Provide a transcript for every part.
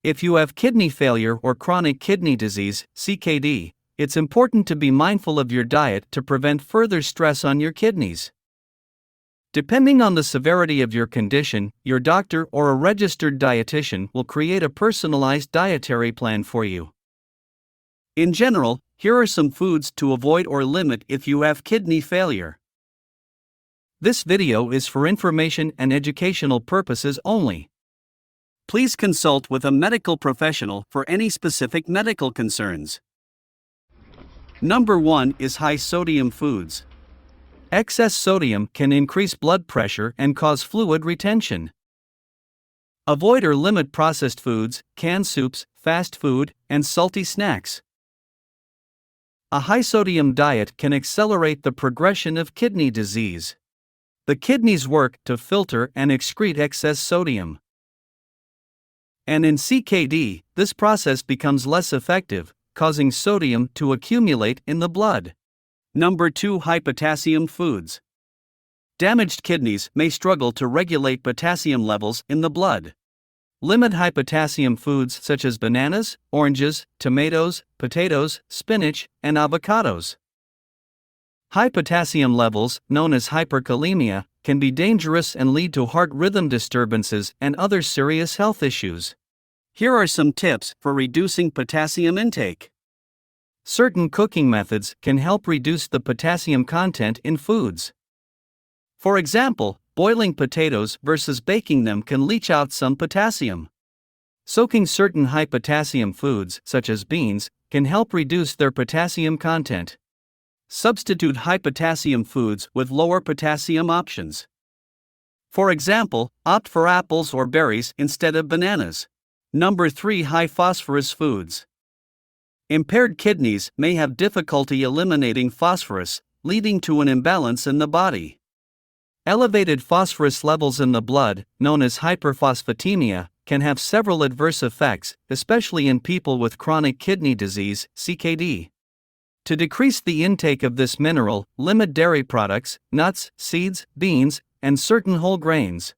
If you have kidney failure or chronic kidney disease, CKD, it's important to be mindful of your diet to prevent further stress on your kidneys. Depending on the severity of your condition, your doctor or a registered dietitian will create a personalized dietary plan for you. In general, here are some foods to avoid or limit if you have kidney failure. This video is for information and educational purposes only. Please consult with a medical professional for any specific medical concerns. Number 1 is high sodium foods. Excess sodium can increase blood pressure and cause fluid retention. Avoid or limit processed foods, canned soups, fast food, and salty snacks. A high sodium diet can accelerate the progression of kidney disease. The kidneys work to filter and excrete excess sodium. And in CKD, this process becomes less effective, causing sodium to accumulate in the blood. Number 2, high potassium foods. Damaged kidneys may struggle to regulate potassium levels in the blood. Limit high potassium foods such as bananas, oranges, tomatoes, potatoes, spinach, and avocados. High potassium levels, known as hyperkalemia, can be dangerous and lead to heart rhythm disturbances and other serious health issues. Here are some tips for reducing potassium intake. Certain cooking methods can help reduce the potassium content in foods. For example, boiling potatoes versus baking them can leach out some potassium. Soaking certain high potassium foods, such as beans, can help reduce their potassium content. Substitute high potassium foods with lower potassium options. For example, opt for apples or berries instead of bananas. Number 3, high phosphorus foods. Impaired kidneys may have difficulty eliminating phosphorus, leading to an imbalance in the body. Elevated phosphorus levels in the blood, known as hyperphosphatemia, can have several adverse effects, especially in people with chronic kidney disease, CKD. To decrease the intake of this mineral, limit dairy products, nuts, seeds, beans, and certain whole grains.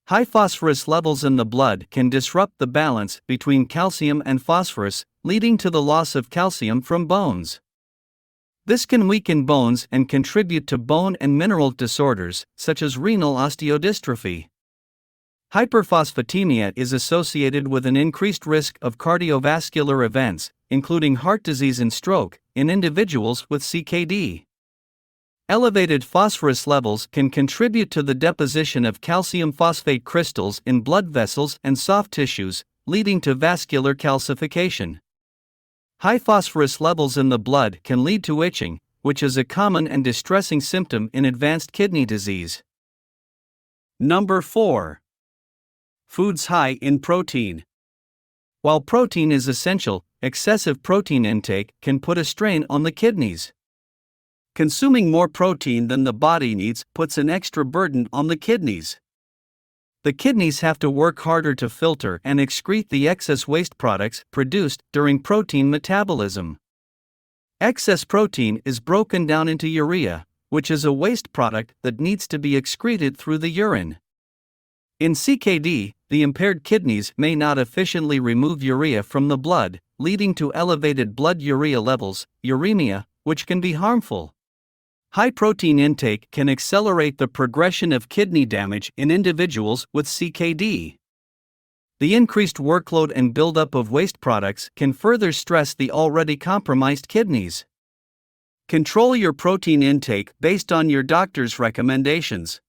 High phosphorus levels in the blood can disrupt the balance between calcium and phosphorus, leading to the loss of calcium from bones. This can weaken bones and contribute to bone and mineral disorders, such as renal osteodystrophy. Hyperphosphatemia is associated with an increased risk of cardiovascular events, including heart disease and stroke, in individuals with CKD. Elevated phosphorus levels can contribute to the deposition of calcium phosphate crystals in blood vessels and soft tissues, leading to vascular calcification. High phosphorus levels in the blood can lead to itching, which is a common and distressing symptom in advanced kidney disease. Number 4. Foods high in protein. While protein is essential, excessive protein intake can put a strain on the kidneys. Consuming more protein than the body needs puts an extra burden on the kidneys. The kidneys have to work harder to filter and excrete the excess waste products produced during protein metabolism. Excess protein is broken down into urea, which is a waste product that needs to be excreted through the urine. In CKD, the impaired kidneys may not efficiently remove urea from the blood, leading to elevated blood urea levels, uremia, which can be harmful. High protein intake can accelerate the progression of kidney damage in individuals with CKD. The increased workload and buildup of waste products can further stress the already compromised kidneys. Control your protein intake based on your doctor's recommendations.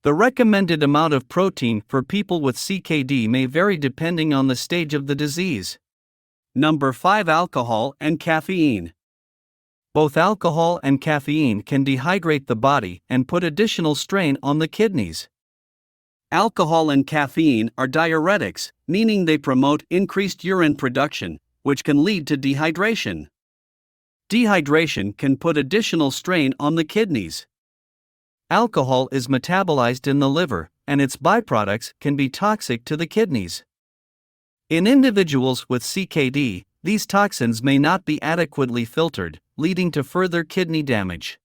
The recommended amount of protein for people with CKD may vary depending on the stage of the disease. Number 5, alcohol and caffeine. Both alcohol and caffeine can dehydrate the body and put additional strain on the kidneys. Alcohol and caffeine are diuretics, meaning they promote increased urine production, which can lead to dehydration. Dehydration can put additional strain on the kidneys. Alcohol is metabolized in the liver, and its byproducts can be toxic to the kidneys. In individuals with CKD, these toxins may not be adequately filtered, leading to further kidney damage.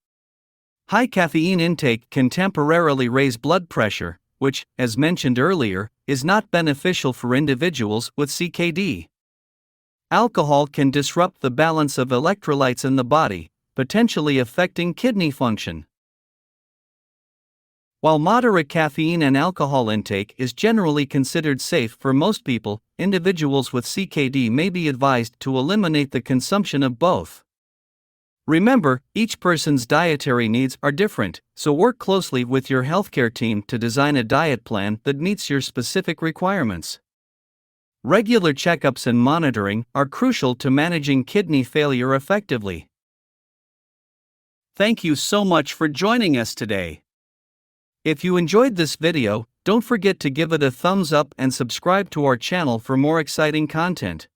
High caffeine intake can temporarily raise blood pressure, which, as mentioned earlier, is not beneficial for individuals with CKD. Alcohol can disrupt the balance of electrolytes in the body, potentially affecting kidney function. While moderate caffeine and alcohol intake is generally considered safe for most people, individuals with CKD may be advised to eliminate the consumption of both. Remember, each person's dietary needs are different, so work closely with your healthcare team to design a diet plan that meets your specific requirements. Regular checkups and monitoring are crucial to managing kidney failure effectively. Thank you so much for joining us today. If you enjoyed this video, don't forget to give it a thumbs up and subscribe to our channel for more exciting content.